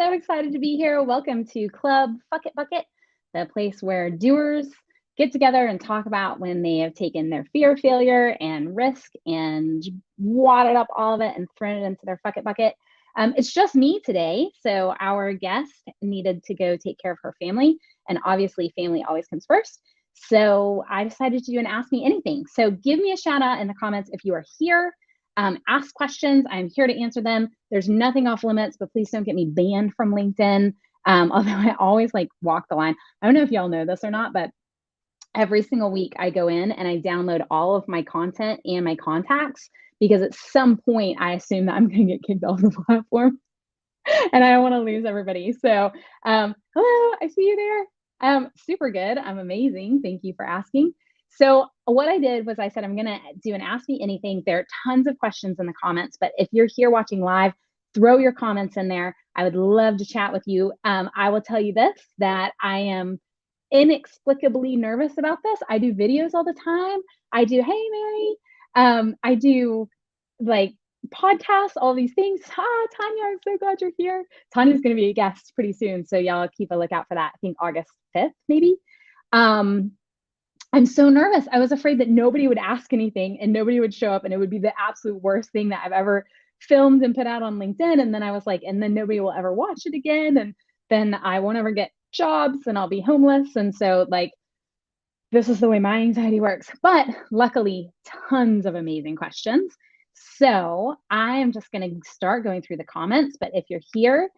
so excited to be here. Welcome to Club Fuck It Bucket, the place where doers get together and talk about when they have taken their fear of failure and risk and wadded up all of it and thrown it into their fuck it bucket. It's just me today. So our guest needed to go take care of her family. And obviously, family always comes first. So I decided to do an Ask Me Anything. So give me a shout out in the comments if you are here. Ask questions. I'm here to answer them. There's nothing off limits, but please don't get me banned from LinkedIn. Although I always walk the line. I don't know if y'all know this or not, but every single week I go in and I download all of my content and my contacts because at some point I assume that I'm going to get kicked off the platform and I don't want to lose everybody. So, hello, I see you there. Super good. I'm amazing. Thank you for asking. So what I did was I said, I'm going to do an Ask Me Anything. There are tons of questions in the comments, but if you're here watching live, throw your comments in there. I would love to chat with you. I will tell you this, that I am inexplicably nervous about this. I do videos all the time. I do, hey, Mary. I do podcasts, all these things. Tanya, I'm so glad you're here. Tanya's going to be a guest pretty soon. So y'all keep a lookout for that. I think August 5th, maybe. I'm so nervous. I was afraid that nobody would ask anything and nobody would show up and it would be the absolute worst thing that I've ever filmed and put out on LinkedIn. And then I was like, and then nobody will ever watch it again. And then I won't ever get jobs and I'll be homeless. And so this is the way my anxiety works. But luckily, tons of amazing questions. So I am just going to start going through the comments. But if you're here,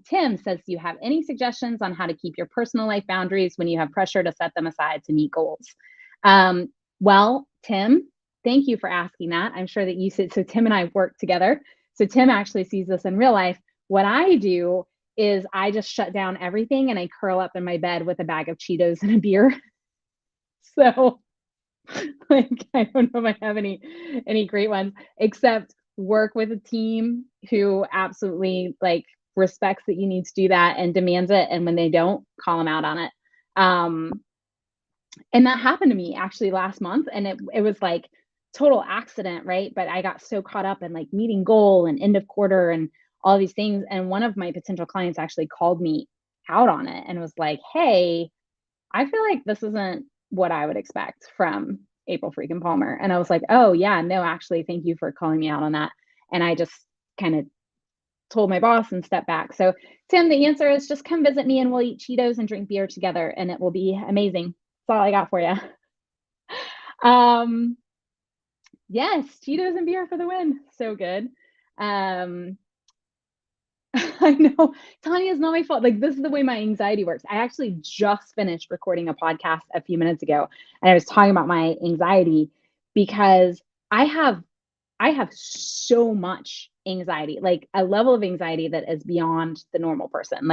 Tim says, do you have any suggestions on how to keep your personal life boundaries when you have pressure to set them aside to meet goals? Well, Tim, thank you for asking that. I'm sure that you said, so Tim and I work together. So Tim actually sees this in real life. What I do is I just shut down everything and I curl up in my bed with a bag of Cheetos and a beer. So I don't know if I have any great ones, except work with a team who absolutely respects that you need to do that and demands it. And when they don't, call them out on it. And that happened to me actually last month. And it was total accident, right? But I got so caught up in meeting goal and end of quarter and all these things. And one of my potential clients actually called me out on it and was like, hey, I feel like this isn't what I would expect from April freaking Palmer. And I was like, oh yeah, no, actually, thank you for calling me out on that. And I just kind of told my boss and stepped back. So Tim, the answer is just come visit me and we'll eat Cheetos and drink beer together and it will be amazing. That's all I got for you. Yes, Cheetos and beer for the win. So good. I know, Tanya, is not my fault. This is the way my anxiety works. I actually just finished recording a podcast a few minutes ago, and I was talking about my anxiety because I have so much anxiety, a level of anxiety that is beyond the normal person.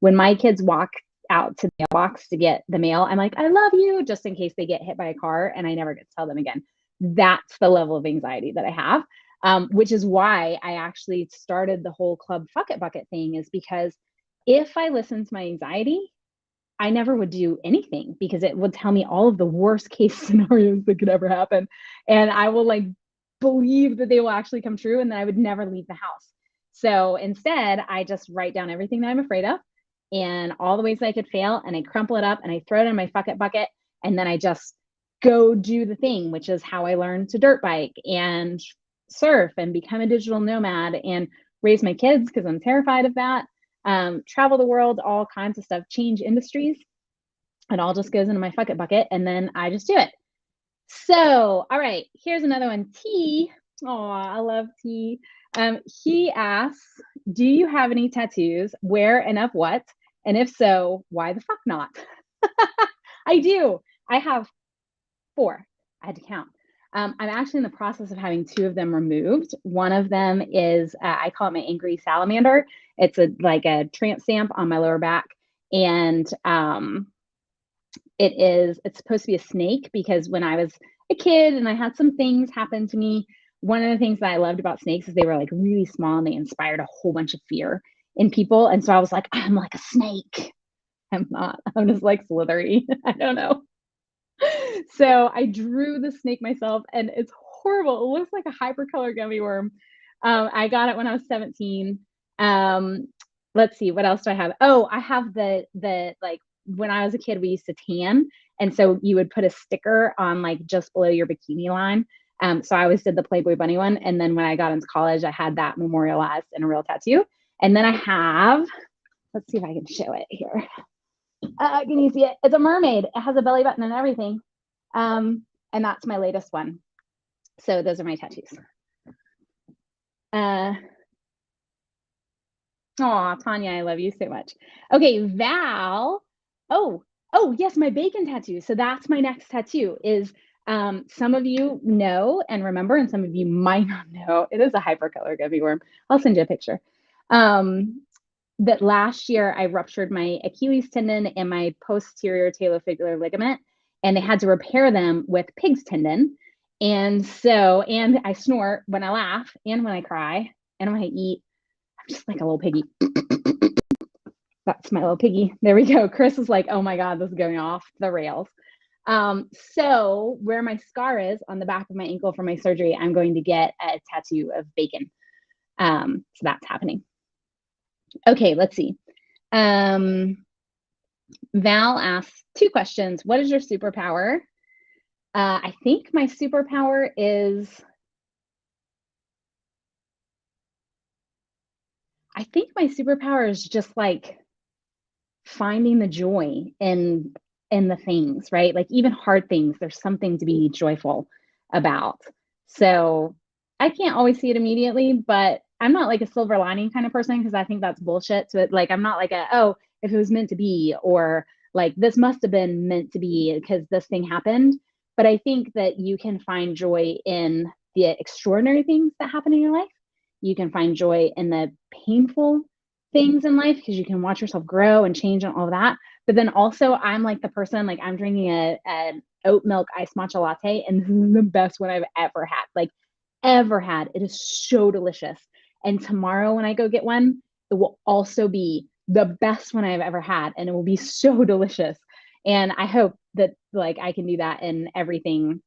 When my kids walk out to the mailbox to get the mail, I'm like, I love you, just in case they get hit by a car, and I never get to tell them again. That's the level of anxiety that I have. Which is why I actually started the whole Club Fuck It Bucket thing, is because if I listened to my anxiety, I never would do anything because it would tell me all of the worst case scenarios that could ever happen. And I will believe that they will actually come true and then I would never leave the house. So instead, I just write down everything that I'm afraid of and all the ways that I could fail, and I crumple it up and I throw it in my Fuck It Bucket, and then I just go do the thing, which is how I learned to dirt bike and surf and become a digital nomad and raise my kids because I'm terrified of that. Travel the world, all kinds of stuff, change industries. It all just goes into my Fuck It Bucket and then I just do it. So, all right, here's another one. T. Oh, I love T. He asks, do you have any tattoos? Where and of what? And if so, why the fuck not? I do. I have 4. I had to count. I'm actually in the process of having 2 of them removed. One of them is, I call it my angry salamander. It's a tramp stamp on my lower back. And it's supposed to be a snake because when I was a kid and I had some things happen to me, one of the things that I loved about snakes is they were really small and they inspired a whole bunch of fear in people. And so I was like, I'm like a snake. I'm not. I'm just slithery. I don't know. So I drew the snake myself and it's horrible. It looks like a hypercolor gummy worm. I got it when I was 17. let's see, what else do I have? Oh, I have the like when I was a kid, we used to tan. And so you would put a sticker on like just below your bikini line. So I always did the Playboy Bunny one. And then when I got into college, I had that memorialized in a real tattoo. And then I have, let's see if I can show it here. Can you see it? It's a mermaid. It has a belly button and everything. And that's my latest one. So those are my tattoos. Oh, Tanya, I love you so much. Okay, Val. Oh, yes, my bacon tattoo. So that's my next tattoo is some of you know and remember, and some of you might not know. It is a hypercolor gummy worm. I'll send you a picture. That last year I ruptured my Achilles tendon and my posterior talofibular ligament, and they had to repair them with pig's tendon. And I snort when I laugh and when I cry and when I eat. I'm just like a little piggy. That's my little piggy. There we go. Chris is like, oh my God, this is going off the rails. So where my scar is on the back of my ankle from my surgery, I'm going to get a tattoo of bacon. So that's happening. Okay, let's see. Val asks 2 questions. What is your superpower? I think my superpower is just like finding the joy in the things, right? Like even hard things, there's something to be joyful about. So I can't always see it immediately, but I'm not like a silver lining kind of person because I think that's bullshit. So like I'm not like oh, if it was meant to be, or like this must have been meant to be because this thing happened. But I think that you can find joy in the extraordinary things that happen in your life. You can find joy in the painful things in life because you can watch yourself grow and change and all of that. But then also, I'm like the person, like I'm drinking an oat milk iced matcha latte, and this is the best one I've ever had. Like, ever had. It is so delicious. And tomorrow, when I go get one, it will also be the best one I've ever had, and it will be so delicious. And I hope that like I can do that in everything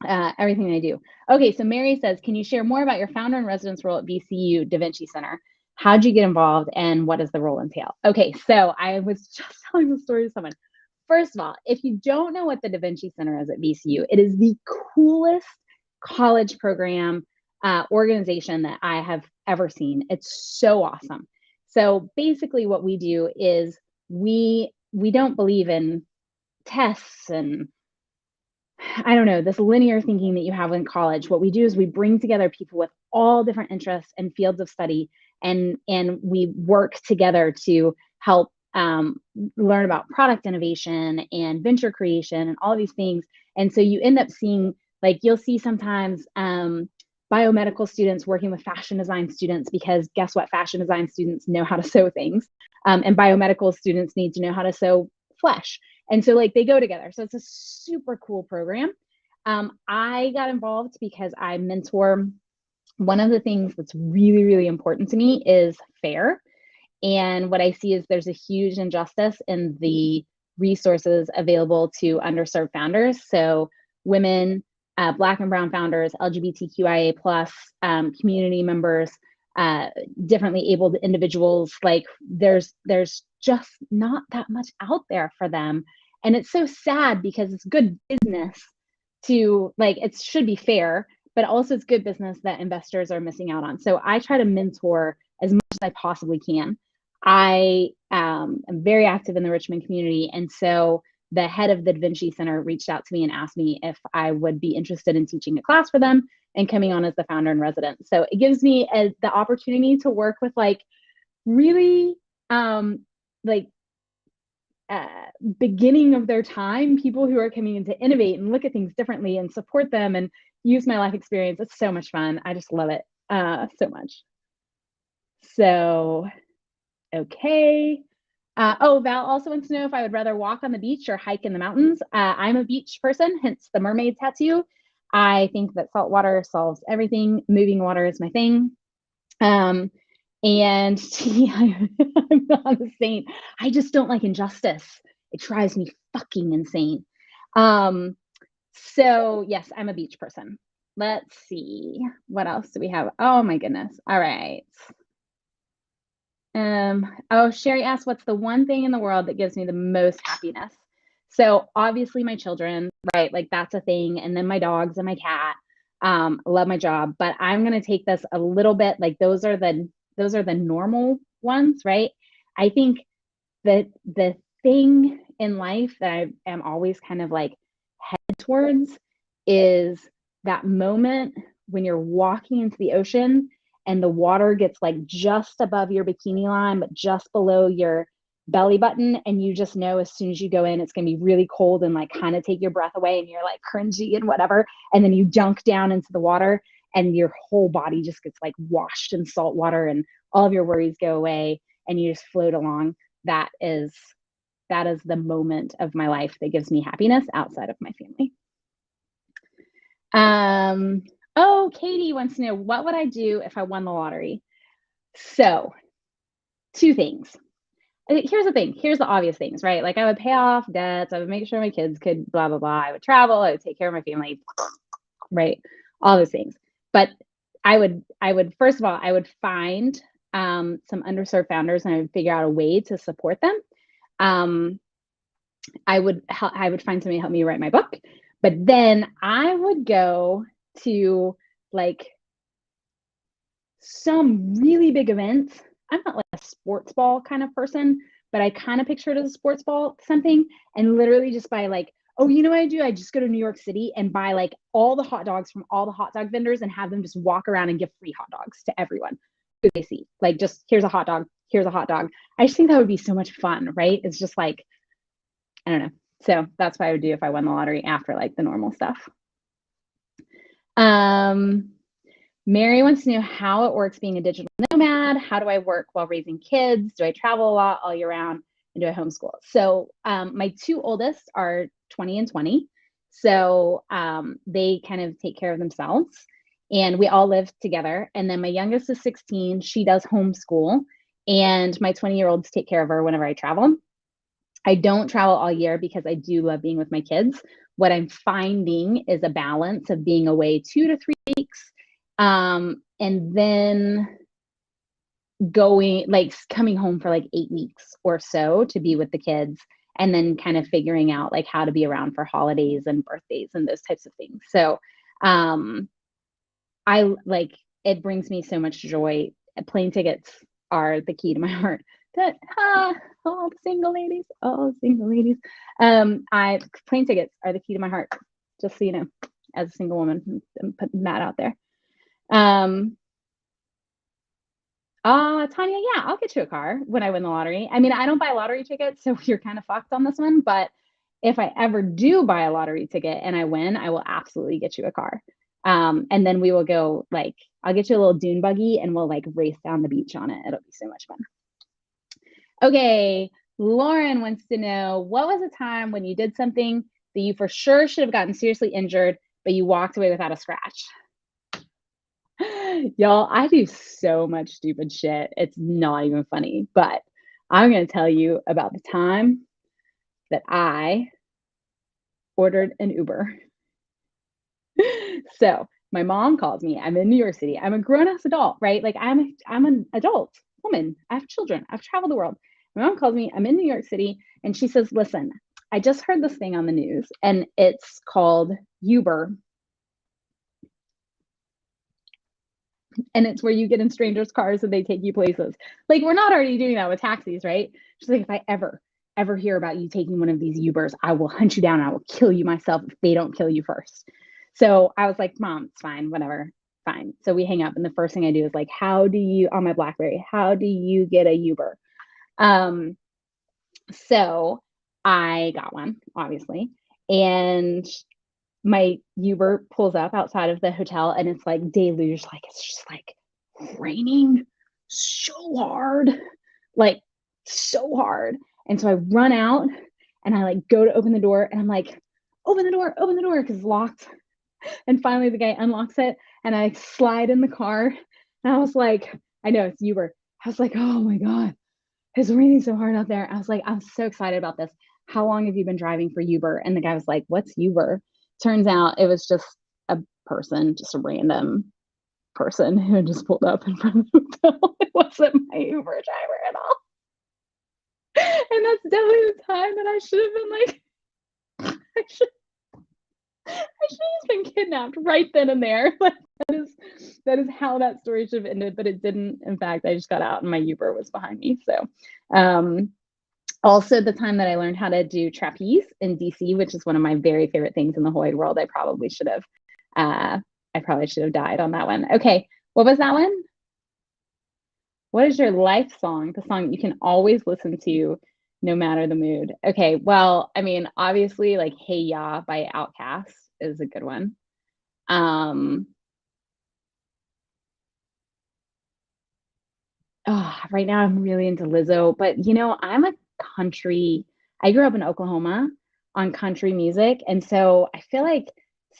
I do. Okay, so Mary says, can you share more about your founder and residence role at VCU Da Vinci Center? How'd you get involved and what does the role entail? Okay, so I was just telling the story to someone. First of all, if you don't know what the Da Vinci Center is at VCU, it is the coolest college program organization that I have ever seen. It's so awesome. So basically, what we do is we don't believe in tests and I don't know, this linear thinking that you have in college. What we do is we bring together people with all different interests and fields of study, and we work together to help learn about product innovation and venture creation and all these things. And so you end up seeing, like, you'll see sometimes biomedical students working with fashion design students because guess what? Fashion design students know how to sew things, and biomedical students need to know how to sew flesh. And so like they go together. So it's a super cool program. I got involved because I mentor. One of the things that's really, really important to me is FAIR. And what I see is there's a huge injustice in the resources available to underserved founders. So women, Black and Brown founders, LGBTQIA plus community members, differently abled individuals. Like there's just not that much out there for them, and it's so sad because it's good business to like it should be fair, but also it's good business that investors are missing out on. So I try to mentor as much as I possibly can. I am very active in the Richmond community, and so the head of the Da Vinci Center reached out to me and asked me if I would be interested in teaching a class for them and coming on as the founder and resident. So it gives me the opportunity to work with like really like beginning of their time, people who are coming in to innovate and look at things differently and support them and use my life experience. It's so much fun. I just love it so much. So, okay. Val also wants to know if I would rather walk on the beach or hike in the mountains. I'm a beach person, hence the mermaid tattoo. I think that salt water solves everything. Moving water is my thing. And I'm not a saint. I just don't like injustice. It drives me fucking insane. So yes, I'm a beach person. Let's see. What else do we have? Oh my goodness. All right. Oh, Sherry asked, what's the one thing in the world that gives me the most happiness? So obviously my children, right? Like that's a thing. And then my dogs and my cat. I love my job, but I'm gonna take this a little bit, like those are the normal ones, right? I think that the thing in life that I am always kind of like headed towards is that moment when you're walking into the ocean and the water gets like just above your bikini line, but just below your belly button. And you just know as soon as you go in, it's going to be really cold and like kind of take your breath away and you're like cringy and whatever. And then you dunk down into the water and your whole body just gets like washed in salt water and all of your worries go away and you just float along. That is the moment of my life that gives me happiness outside of my family. Oh, Katie wants to know, what would I do if I won the lottery? So, two things. Here's the thing. Here's the obvious things, right? Like I would pay off debts. I would make sure my kids could blah, blah, blah. I would travel. I would take care of my family, right? All those things. But I would first of all, I would find some underserved founders and I would figure out a way to support them. Um, I would find somebody to help me write my book, but then I would go to like some really big events. I'm not like a sports ball kind of person, but I kind of picture it as a sports ball something and literally just buy like, oh, you know what I do? I just go to New York City and buy like all the hot dogs from all the hot dog vendors and have them just walk around and give free hot dogs to everyone who they see. Like just here's a hot dog, here's a hot dog. I just think that would be so much fun, right? It's just like, I don't know. So that's what I would do if I won the lottery after like the normal stuff. Um, Mary wants to know how it works being a digital nomad. How do I work while raising kids? Do I travel a lot all year round? And do I homeschool? So my two oldest are 20 and 20. So they kind of take care of themselves. And we all live together. And then my youngest is 16. She does homeschool. And my 20-year-olds take care of her whenever I travel. I don't travel all year because I do love being with my kids. What I'm finding is a balance of being away 2 to 3 weeks, and then coming home for like 8 weeks or so to be with the kids, and then kind of figuring out like how to be around for holidays and birthdays and those types of things. So I like it brings me so much joy. Plane tickets are the key to my heart. That all single ladies, I plane tickets are the key to my heart. Just so you know, as a single woman, I'm putting that out there. Tanya, yeah, I'll get you a car when I win the lottery. I mean, I don't buy lottery tickets, so you're kind of fucked on this one. But if I ever do buy a lottery ticket and I win, I will absolutely get you a car. And then we will go like I'll get you a little dune buggy and we'll like race down the beach on it. It'll be so much fun. Okay, Lauren wants to know, what was a time when you did something that you for sure should have gotten seriously injured, but you walked away without a scratch? Y'all, I do so much stupid shit. It's not even funny, but I'm going to tell you about the time that I ordered an Uber. So my mom calls me. I'm in New York City. I'm a grown-ass adult, right? Like I'm an adult woman. I have children. I've traveled the world. My mom calls me. I'm in New York City, and she says, "Listen, I just heard this thing on the news, and it's called Uber, and it's where you get in strangers' cars and they take you places. Like we're not already doing that with taxis, right? She's like, if I ever hear about you taking one of these Ubers, I will hunt you down and I will kill you myself if they don't kill you first." So I was like, Mom, it's fine, whatever, fine. So we hang up, and the first thing I do is like, how do you on my BlackBerry? How do you get a Uber? So I got one, obviously, and my Uber pulls up outside of the hotel and it's like deluge, like it's just like raining so hard, like so hard. And so I run out and I like go to open the door and I'm like, open the door, because it's locked. And finally the guy unlocks it and I slide in the car. And I was like, I know it's Uber. I was like, oh my God, it's raining so hard out there. I was like, I'm so excited about this. How long have you been driving for Uber? And the guy was like, what's Uber? Turns out it was just a person, just a random person who just pulled up in front of the hotel. It wasn't my Uber driver at all. And that's definitely the time that I should have been like, I should I should have been kidnapped right then and there. Like that is how that story should have ended, but it didn't. In fact, I just got out and my Uber was behind me. So also the time that I learned how to do trapeze in DC, which is one of my very favorite things in the whole wide world. I probably should have died on that one. Okay, what was that one? What is your life song? The song you can always listen to no matter the mood. Okay, well, I mean, obviously like Hey Ya by Outkast is a good one. Right now I'm really into Lizzo, but you know, I grew up in Oklahoma on country music. And so I feel like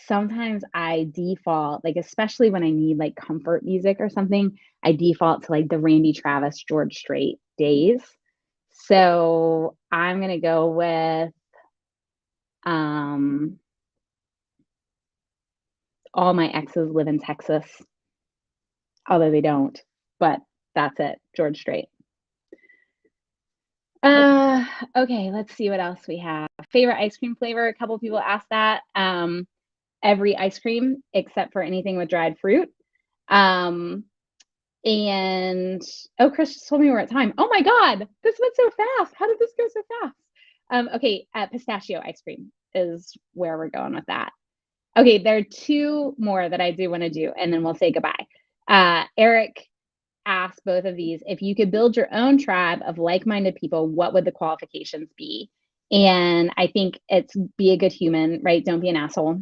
sometimes I default, like, especially when I need like comfort music or something, I default to like the Randy Travis, George Strait days. So I'm gonna go with um All My Exes Live in Texas, although they don't, but that's it, George Strait. Uh, okay, let's see what else we have. Favorite ice cream flavor? A couple people asked that. Every ice cream except for anything with dried fruit. Um, and oh, Chris just told me we're at time. Oh my God, this went so fast. How did this go so fast? Okay, pistachio ice cream is where we're going with that. Okay, there are two more that I do want to do, and then we'll say goodbye. Eric ask both of these, if you could build your own tribe of like-minded people, what would the qualifications be? And I think it's be a good human, right? Don't be an asshole.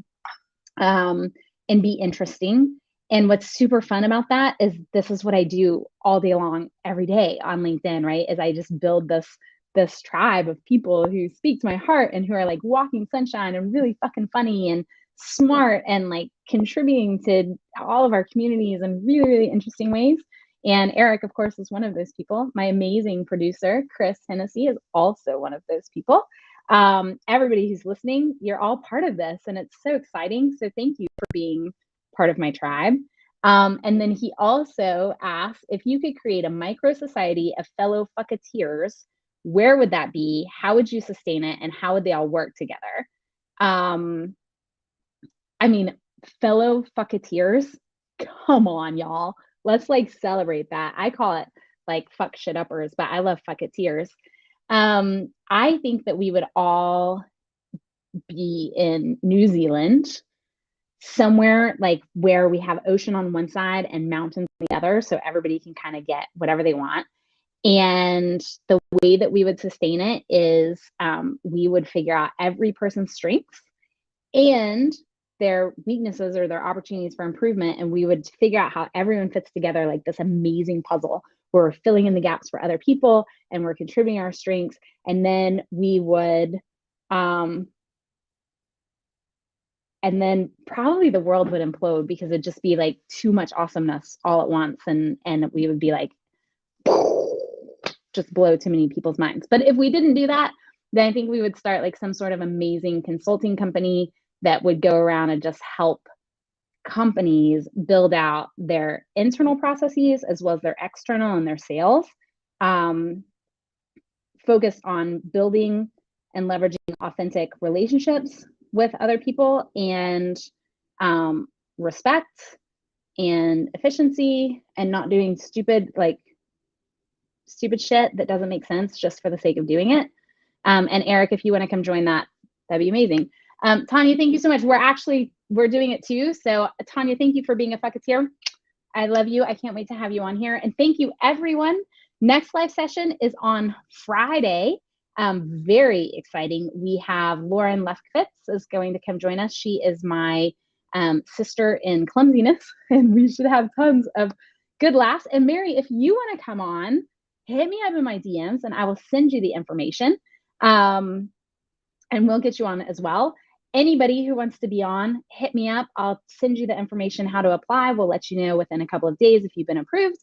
And be interesting. And what's super fun about that is this is what I do all day long, every day on LinkedIn, right? Is I just build this tribe of people who speak to my heart and who are like walking sunshine and really fucking funny and smart and like contributing to all of our communities in really, really interesting ways. And Eric, of course, is one of those people. My amazing producer, Chris Hennessy, is also one of those people. Everybody who's listening, you're all part of this, and it's so exciting. So thank you for being part of my tribe. And then he also asked if you could create a micro society of fellow fucketeers, where would that be? How would you sustain it? And how would they all work together? I mean, fellow fucketeers, come on, y'all. Let's like celebrate that. I call it like fuck shit uppers, but I love fucketeers. I think that we would all be in New Zealand, somewhere like where we have ocean on one side and mountains on the other, so everybody can kind of get whatever they want. And the way that we would sustain it is we would figure out every person's strengths and their weaknesses or their opportunities for improvement. And we would figure out how everyone fits together like this amazing puzzle where we're filling in the gaps for other people and we're contributing our strengths. And then we would, and then probably the world would implode because it'd just be like too much awesomeness all at once. And we would be like, just blow too many people's minds. But if we didn't do that, then I think we would start like some sort of amazing consulting company that would go around and just help companies build out their internal processes as well as their external and their sales, focused on building and leveraging authentic relationships with other people and respect and efficiency and not doing stupid shit that doesn't make sense just for the sake of doing it. And Eric, if you want to come join that, that'd be amazing. Tanya, thank you so much. We're doing it too. So Tanya, thank you for being a fucketeer. I love you. I can't wait to have you on here. And thank you, everyone. Next live session is on Friday. Very exciting. We have Lauren Lefkowitz is going to come join us. She is my sister in clumsiness, and we should have tons of good laughs. And Mary, if you want to come on, hit me up in my DMs and I will send you the information. And we'll get you on as well. Anybody who wants to be on, hit me up. I'll send you the information how to apply. We'll let you know within a couple of days if you've been approved.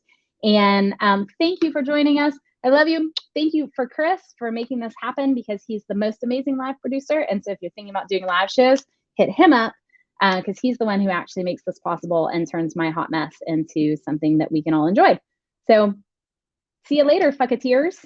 And thank you for joining us. I love you. Thank you for Chris for making this happen because he's the most amazing live producer. And so if you're thinking about doing live shows, hit him up. because he's the one who actually makes this possible and turns my hot mess into something that we can all enjoy. So see you later, fucketeers.